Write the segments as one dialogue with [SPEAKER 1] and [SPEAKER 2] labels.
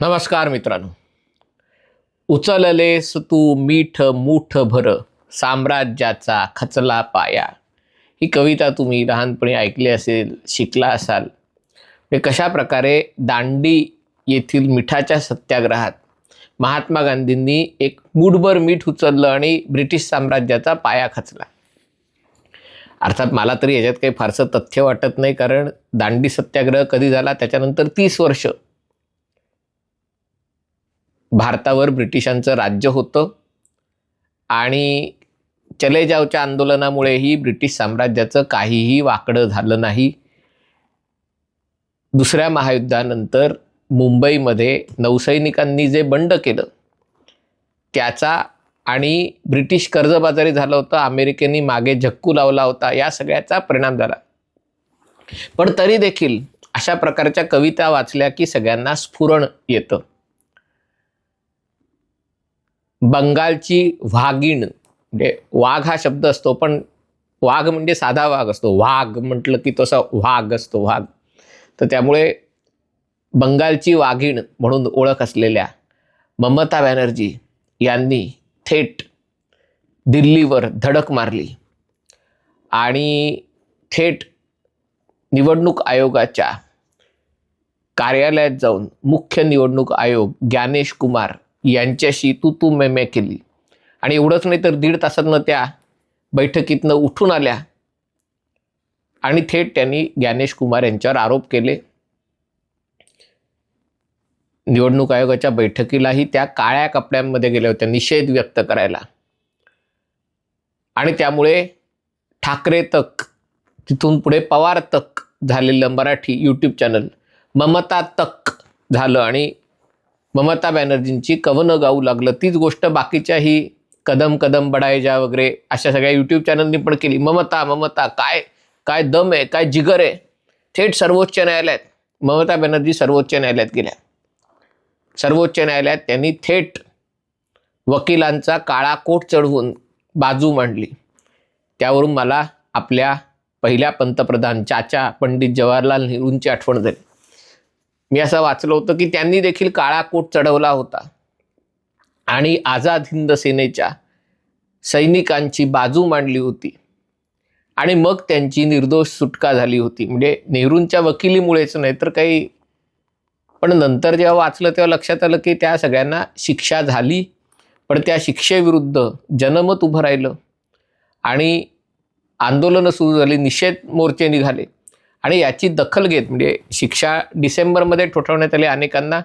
[SPEAKER 1] नमस्कार मित्रांनो. उचललेस तू मीठ मूठ भर, साम्राज्याचा खचला पाया. ही कविता तुम्ही लहानपणी ऐकली असेल, शिकला असाल. कशा प्रकारे दांडी येथील मिठाच्या सत्याग्रहात महात्मा गांधींनी एक मूठभर मीठ उचललं आणि ब्रिटिश साम्राज्याचा पाया खचला. अर्थात मला तरी याच्यात काही फारसं तथ्य वाटत नाही, कारण दांडी सत्याग्रह कधी झाला त्याच्यानंतर 30 वर्ष भारतावर ब्रिटिशांचं राज्य होतं आणि चले जावच्या आंदोलनामुळेही ब्रिटिश साम्राज्याचं काहीही वाकडं झालं नाही. दुसऱ्या महायुद्धानंतर मुंबईमध्ये नौसैनिकांनी जे बंड केलं त्याचा आणि ब्रिटिश कर्जबाजारी झालं होतं, अमेरिकेने मागे झक्कू लावला होता, या सगळ्याचा परिणाम झाला. पण तरी देखील अशा प्रकारच्या कविता वाचल्या की सगळ्यांना स्फुरण येतं. बंगालची वाघीण, म्हणजे वाघ हा शब्द असतो, पण वाघ म्हणजे साधा वाघ असतो, वाघ म्हटलं की तसा वाघ असतो, वाघ. तर त्यामुळे बंगालची वाघीण म्हणून ओळख असलेल्या ममता बॅनर्जी यांनी थेट दिल्लीवर धडक मारली आणि थेट निवडणूक आयोगाच्या कार्यालयात जाऊन मुख्य निवडणूक आयोग ज्ञानेश कुमार यांच्याशी तू मे केली. आणि एवढंच नाही तर 1.5 तासातनं त्या बैठकीतनं उठून आल्या आणि थेट त्यांनी ज्ञानेश कुमार यांच्यावर आरोप केले. निवडणूक आयोगाच्या बैठकीलाही त्या काळ्या कपड्यांमध्ये गेल्या होत्या निषेध व्यक्त करायला. आणि त्यामुळे ठाकरे तक, तिथून पुढे पवार तक झालेलं मराठी यूट्यूब चॅनल ममता तक झालं आणि ममता बॅनर्जींची कवनं गाऊ लागलं. तीच गोष्ट बाकीच्याही कदम कदम बढायजा वगैरे अशा सगळ्या यूट्यूब चॅनलनी पण केली. ममता ममता, काय काय दम आहे, काय जिगर आहे. थेट सर्वोच्च न्यायालयात ममता बॅनर्जी सर्वोच्च न्यायालयात गेल्या. सर्वोच्च न्यायालयात त्यांनी थेट वकिलांचा काळा कोट चढवून बाजू मांडली. त्यावरून मला आपल्या पहिल्या पंतप्रधान चाचा पंडित जवाहरलाल नेहरूंची आठवण झाली. मी असं वाचलं होतं की त्यांनी देखील काळा कोट चढवला होता आणि आझाद हिंद सेनेच्या सैनिकांची बाजू मांडली होती आणि मग त्यांची निर्दोष सुटका झाली होती. म्हणजे नेहरूंच्या वकिलीमुळेच नाही तर काही. पण नंतर जेव्हा वाचलं तेव्हा लक्षात आलं की त्या सगळ्यांना शिक्षा झाली, पण त्या शिक्षेविरुद्ध जनमत उभं राहिलं आणि आंदोलनं सुरू झाली, निषेध मोर्चे निघाले. आणि याची दखल घेत म्हणजे शिक्षा डिसेंबरमध्ये ठोठावण्यात आली अनेकांना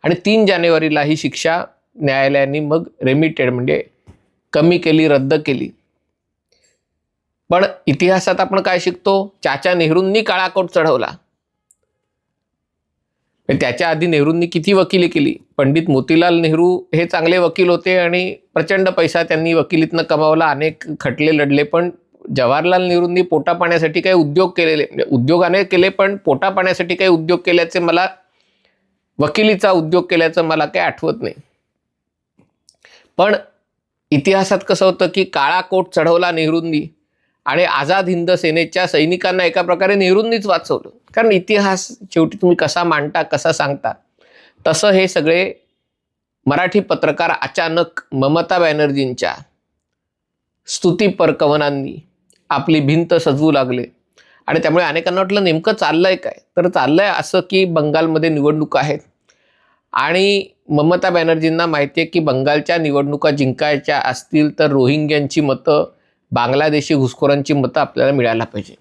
[SPEAKER 1] आणि 3 जानेवारीला ही शिक्षा न्यायालयाने मग रेमिटेड म्हणजे कमी केली, रद्द केली. पण इतिहासात आपण काय शिकतो? चाचा नेहरूंनी काळा कोट चढवला. त्याच्या आधी नेहरूंनी किती वकिली केली. पंडित मोतीलाल नेहरू हे चांगले वकील होते आणि प्रचंड पैसा त्यांनी वकिलीतनं कमावला, अनेक खटले लढले. पण जवाहरलाल नेहरूंनी पोटा पाण्यासाठी काही उद्योग केलेले, म्हणजे उद्योगाने केले, पण पोटा पाण्यासाठी काही उद्योग केल्याचे मला, वकिलीचा उद्योग केल्याचं मला काही आठवत नाही. पण इतिहासात कसं होतं की काळा कोट चढवला नेहरूंनी आणि आझाद हिंद सेनेच्या सैनिकांना एका प्रकारे नेहरूंनीच वाचवलं. कारण इतिहास शेवटी तुम्ही कसा मांडता, कसा सांगता, तसं हे सगळे मराठी पत्रकार अचानक ममता बॅनर्जींच्या स्तुतीपर कवनांनी आपली भिंत सजवू लागले. आणि त्यामुळे अनेकांना वाटलं नेमकं चाललंय काय. तर चाललंय असं की बंगालमध्ये निवडणुका आहेत आणि ममता बॅनर्जींना माहिती आहे की बंगालच्या निवडणुका जिंकायच्या असतील तर रोहिंग्यांची मतं, बांगलादेशी घुसखोरांची मतं आपल्याला मिळायला पाहिजे.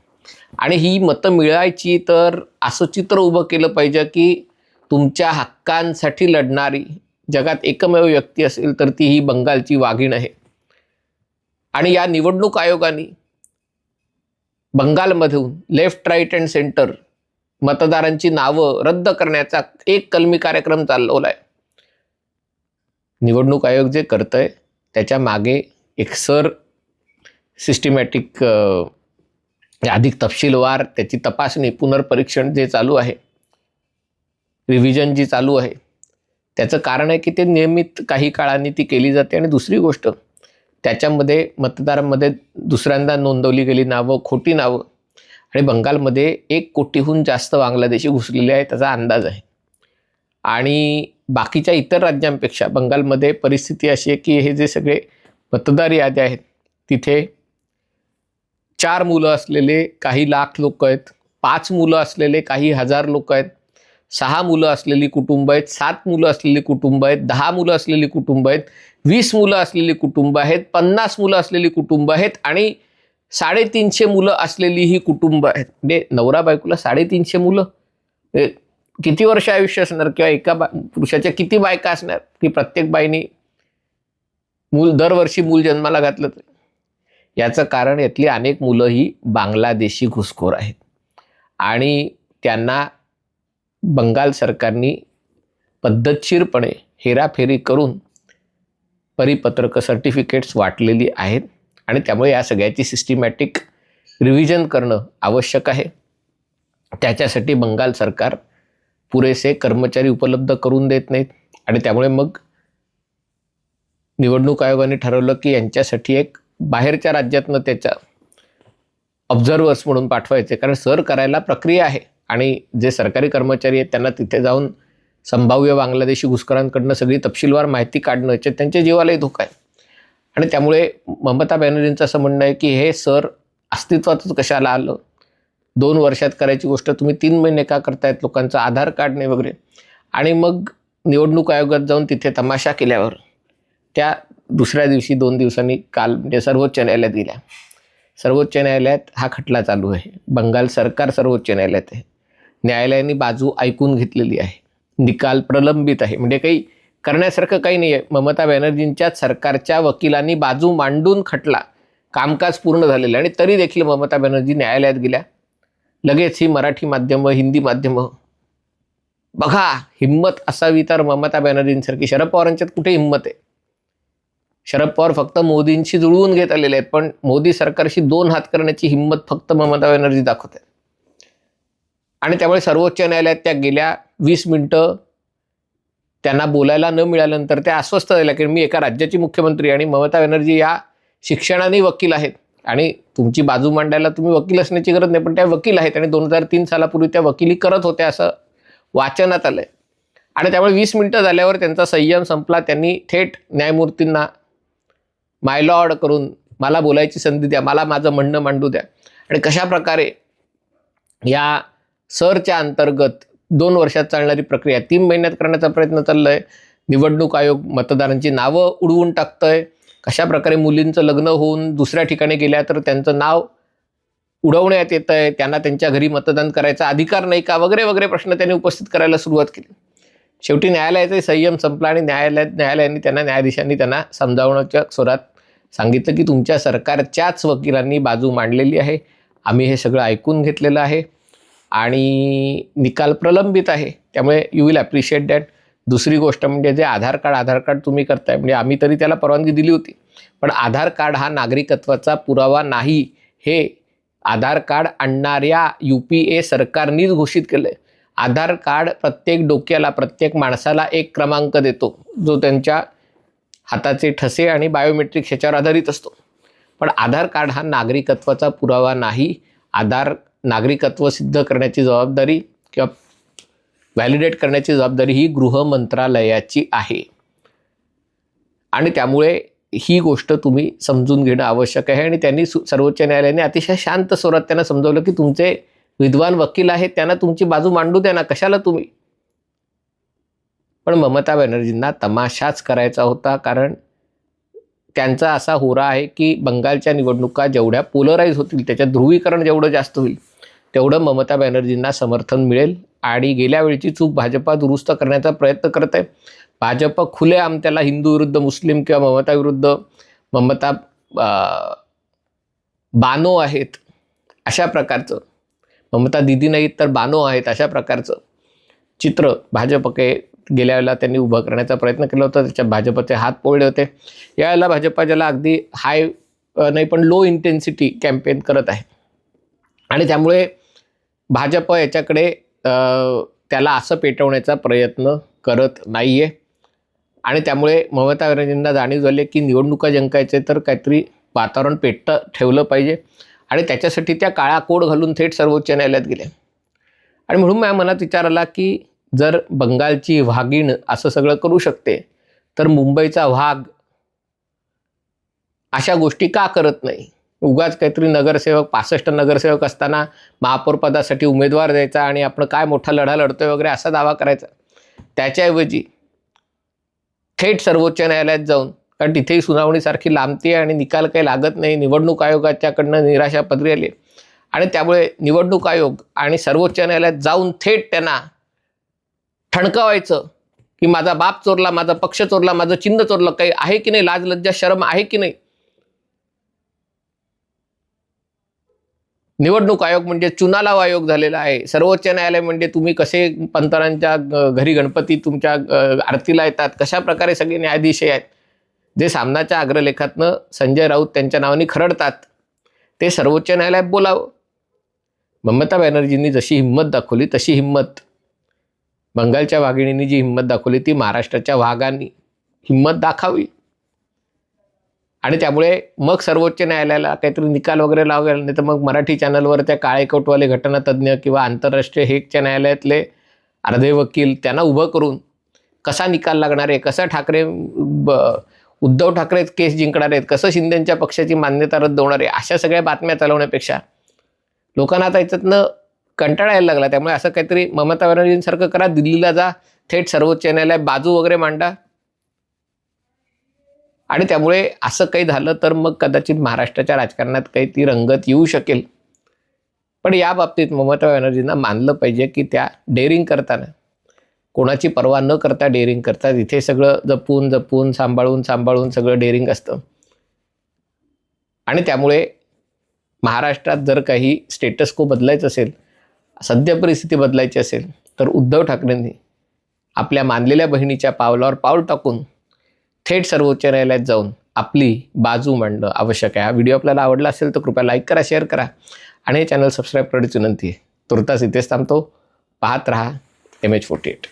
[SPEAKER 1] आणि ही मतं मिळायची तर असं चित्र उभं केलं पाहिजे की तुमच्या हक्कांसाठी लढणारी जगात एकमेव व्यक्ती असेल तर ती ही बंगालची वाघीण आहे. आणि या निवडणूक आयोगाने बंगालमधून लेफ्ट, राईट अँड सेंटर मतदारांची नावं रद्द करण्याचा एक कलमी कार्यक्रम चालवलाय. निवडणूक आयोग जे करतंय त्याच्या मागे एक सिस्टमॅटिक, अधिक तपशीलवार त्याची तपासणी, पुनर्परीक्षण जे चालू आहे, रिव्हिजन जी चालू आहे, त्याचं कारण आहे की ते नियमित काही काळांनी ती केली जाते. आणि दुसरी गोष्ट, त्याच्यामध्ये मतदारांमध्ये दुसऱ्यांदा नोंदवली गेली नावं खोटी नावं आणि बंगालमध्ये 1 कोटीहून जास्त बांगलादेशी घुसलेले आहेत त्याचा अंदाज आहे. आणि बाकीच्या इतर राज्यांपेक्षा बंगालमध्ये परिस्थिती अशी आहे की हे जे सगळे मतदार याद्या आहेत तिथे 4 मुलं असलेले काही लाख लोक आहेत, 5 मुलं असलेले काही हजार लोक आहेत, 6 मुलं असलेली कुटुंब आहेत, 7 मुलं असलेली कुटुंब आहेत, 10 मुलं असलेली कुटुंब आहेत, 20 मुलं असलेली कुटुंब आहेत, 50 मुलं असलेली कुटुंब आहेत आणि 350 मुलं असलेली ही कुटुंब आहेत. म्हणजे नवरा बायकोला 350 मुलं, किती वर्ष आयुष्य असणार किंवा एका पुरुषाच्या किती बायका असणार की प्रत्येक बाईने दरवर्षी मूल जन्माला घातलं तर. याचं कारण यातली अनेक मुलं ही बांगलादेशी घुसखोर आहेत आणि त्यांना बंगाल सरकारने पद्धतशीरपणे हेराफेरी करून परिपत्रक सर्टिफिकेट्स वाटलेली आहेत आणि त्यामुळे या सगळ्याची सिस्टमॅटिक रिव्हिजन करणं आवश्यक आहे. त्याच्यासाठी बंगाल सरकार पुरेसे कर्मचारी उपलब्ध करून देत नाहीत आणि त्यामुळे मग निवडणूक आयोगाने ठरवलं की यांच्यासाठी एक बाहेरच्या राज्यातनं त्याच्या ऑब्झर्वर्स म्हणून पाठवायचे, कारण सर करायला प्रक्रिया आहे आणि जे सरकारी कर्मचारी आहेत त्यांना तिथे जाऊन संभाव्य बांगलादेशी घुसखोरांकडनं सगळी तपशीलवार माहिती काढणं याच्यात त्यांच्या जीवालाही धोका आहे. आणि त्यामुळे ममता बॅनर्जींचं असं म्हणणं आहे की हे सर अस्तित्वातच कशाला आलं, 2 वर्षात करायची गोष्ट तुम्ही 3 महिने का करतायत, लोकांचं आधार काढणे वगैरे. आणि मग निवडणूक आयोगात जाऊन तिथे तमाशा केल्यावर त्या दुसऱ्या दिवशी 2 दिवसांनी काल म्हणजे सर्वोच्च न्यायालयात गेल्या. सर्वोच्च न्यायालयात हा खटला चालू आहे. बंगाल सरकार सर्वोच्च न्यायालयात आहे. न्यायालयाने बाजू ऐकून घेतलेली आहे. निकाल प्रलंबित आहे. म्हणजे काही करण्यासारखं काही नाही आहे. ममता बॅनर्जींच्याच सरकारच्या वकिलांनी बाजू मांडून खटला कामकाज पूर्ण झालेलं आहे आणि तरी देखील ममता बॅनर्जी न्यायालयात गेल्या. लगेच ही मराठी माध्यमं, हिंदी माध्यमं, बघा हिंमत असावी तर ममता बॅनर्जींसारखी. शरद पवारांच्यात कुठे हिंमत आहे? शरद पवार फक्त मोदींशी जुळवून घेत आलेले आहेत, पण मोदी सरकारशी 2 हात करण्याची हिंमत फक्त ममता बॅनर्जी दाखवत आहेत. आणि त्यामुळे सर्वोच्च न्यायालयात त्या गेल्या 20 मिनिटं त्यांना बोलायला न मिळाल्यानंतर त्या अस्वस्थ झाल्या की मी एका राज्याची मुख्यमंत्री आणि ममता बॅनर्जी या शिक्षणाने वकील आहेत आणि तुमची बाजू मांडायला तुम्ही वकील असण्याची गरज नाही, पण त्या वकील आहेत आणि 2003 सालापूर्वी त्या वकिली करत होत्या असं वाचनात आलंय. आणि त्यामुळे 20 मिनिटं झाल्यावर त्यांचा संयम संपला. त्यांनी थेट न्यायमूर्तींना माय लॉर्ड करून मला बोलायची संधी द्या, मला माझं म्हणणं मांडू द्या. आणि कशा प्रकारे या सरच्या अंतर्गत 2 वर्षात चालणारी प्रक्रिया 3 महिन्यात करण्याचा प्रयत्न चाललाय. निवडणूक आयोग मतदारांची नावं उडवून टाकतंय. कशा प्रकारे मुलींचं लग्न होऊन दुसऱ्या ठिकाणी गेल्या तर त्यांचं नाव उडवण्यात येत आहे, त्यांना त्यांच्या घरी मतदान करायचा अधिकार नाही का वगैरे वगैरे प्रश्न त्यांनी उपस्थित करायला सुरुवात केली. शेवटी न्यायालयाचा संयम संपला आणि न्यायालयाने न्यायाधीशांनी त्यांना समजावण्याच्या स्वरात सांगितलं की तुमच्या सरकारच्याच वकिलांनी बाजू मांडलेली आहे, आम्ही हे सगळं ऐकून घेतलेलं आहे आणि निकाल प्रलंबित आहे, त्यामुळे यू विल ॲप्रिशिएट दॅट. दुसरी गोष्ट म्हणजे जे आधार कार्ड तुम्ही करताय, म्हणजे आम्ही तरी त्याला परवानगी दिली होती, पण आधार कार्ड हा नागरिकत्वाचा पुरावा नाही हे आधार कार्ड आणणाऱ्या UPA सरकारनीच घोषित केलं आहे. आधार कार्ड प्रत्येक डोक्याला, प्रत्येक माणसाला एक क्रमांक देतो जो त्यांच्या हाताचे ठसे आणि बायोमेट्रिक ह्याच्यावर आधारित असतो. पण आधार कार्ड हा नागरिकत्वाचा पुरावा नाही. नागरिकत्व सिद्ध करण्याची जबाबदारी किंवा व्हॅलिडेट करण्याची जबाबदारी ही गृह मंत्रालयाची आहे आणि त्यामुळे ही गोष्ट तुम्ही समजून घेणं आवश्यक आहे. आणि त्यांनी सर्वोच्च न्यायालयाने अतिशय शांत स्वरात त्यांना समजावलं की तुमचे विद्वान वकील आहेत, त्यांना तुमची बाजू मांडू द्या ना, कशाला तुम्ही. पण ममता बॅनर्जींना तमाशाच करायचा होता, कारण त्यांचा असा होरा आहे की बंगालच्या निवडणुका जेवढ्या पोलराईज होतील, त्याच्यात ध्रुवीकरण जेवढं जास्त होईल तेवढं ममता बॅनर्जींना समर्थन मिळेल. आणि गेल्या वेळची चूक भाजपा दुरुस्त करण्याचा प्रयत्न करत आहे. भाजप खुलेआम त्याला हिंदू विरुद्ध मुस्लिम किंवा ममता विरुद्ध ममता बानो आहेत अशा प्रकारचं, ममता दिदी नाहीत तर बानो आहेत अशा प्रकारचं चित्र भाजपके गेल्या वेळेला त्यांनी उभं करण्याचा प्रयत्न केला होता. त्याच्यात भाजपचे हात पोळले होते. यावेळेला भाजपा ज्याला अगदी हाय नाही पण लो इंटेन्सिटी कॅम्पेन करत आहे आणि त्यामुळे भाजप याच्याकडे त्याला असं पेटवण्याचा प्रयत्न करत नाही आहे. आणि त्यामुळे ममता बॅनर्जींना जाणीव झाली की निवडणुका जिंकायचे तर काहीतरी वातावरण पेटतं ठेवलं पाहिजे आणि त्याच्यासाठी त्या काळा कोड घालून थेट सर्वोच्च न्यायालयात गेले. आणि म्हणून माझ्या मनात विचार आला की जर बंगालची वाघीण असं सगळं करू शकते तर मुंबईचा वाघ अशा गोष्टी का करत नाही. उगाच काहीतरी नगरसेवक 65 नगरसेवक असताना महापौर पदासाठी उमेदवार द्यायचा आणि आपण काय मोठा लढा लढतोय वगैरे असा दावा करायचा. त्याच्याऐवजी थेट सर्वोच्च न्यायालयात जाऊन, कारण तिथेही सुनावणीसारखी लांबती आणि निकाल काही लागत नाही, निवडणूक आयोगाच्याकडनं निराशा पदरी आली आणि त्यामुळे निवडणूक आयोग आणि सर्वोच्च न्यायालयात जाऊन थेट त्यांना ठणकावायचं की माझा बाप चोरला, माझा पक्ष चोरला, माझं चिन्ह चोरलं, काही आहे की नाही, लाज लज्जा शरम आहे की नाही. निवडणूक आयोग म्हणजे चुनालाव आयोग झालेला आहे. सर्वोच्च न्यायालय म्हणजे तुम्ही कसे पंतरांच्या घरी गणपती तुमच्या आरतीला येतात, कशा प्रकारे सगळे न्यायाधीश आहेत जे सामनाच्या अग्रलेखातनं संजय राऊत त्यांच्या नावाने खरडतात, ते सर्वोच्च न्यायालयात बोलावं. ममता बॅनर्जींनी जशी हिंमत दाखवली तशी हिंमत बंगालच्या वाघिणींनी जी हिंमत दाखवली ती महाराष्ट्राच्या वाघांनी हिंमत दाखावी. आणि त्यामुळे मग सर्वोच्च न्यायालयाला काहीतरी निकाल वगैरे लावला, नाही तर मग मराठी चॅनलवर त्या काळेकोटवाले घटनातज्ञ किंवा आंतरराष्ट्रीय हेगच्या न्यायालयातले अर्धे वकील त्यांना उभं करून कसा निकाल लागणार आहे, कसा उद्धव ठाकरे केस जिंकणार आहेत, कसं शिंदेच्या पक्षाची मान्यता रद्द होणार आहे, अशा सगळ्या बातम्या चालवण्यापेक्षा लोकांना आता याच्यातनं कंटाळा यायला लागला. त्यामुळे असं काहीतरी ममता बॅनर्जींसारखं करा, दिल्लीला जा, थेट सर्वोच्च न्यायालयात बाजू वगैरे मांडा. आणि त्यामुळे असं काही झालं तर मग कदाचित महाराष्ट्राच्या राजकारणात काही ती रंगत येऊ शकेल. पण या बाबतीत ममता बॅनर्जींना मानलं पाहिजे की त्या डेअरिंग करताना कोणाची पर्वा न करता डेअरिंग करतात. इथे सगळं जपून जपून सांभाळून सगळं डेअरिंग असतं. आणि त्यामुळे महाराष्ट्रात जर काही स्टेटस को बदलायचं असेल, सद्य परिस्थिती बदलायची असेल, तर उद्धव ठाकरेंनी आपल्या मानलेल्या बहिणीच्या पावलावर पाऊल टाकून थेट सर्वोच्च न्यायालयात जाऊन आपली बाजू मांडणं आवश्यक आहे. हा व्हिडिओ आपल्याला आवडला असेल तर कृपया लाईक करा, शेअर करा आणि हे चॅनल सबस्क्राईब करण्याची विनंती आहे. तुर्तास इथेच थांबतो. पाहत रहा MH48.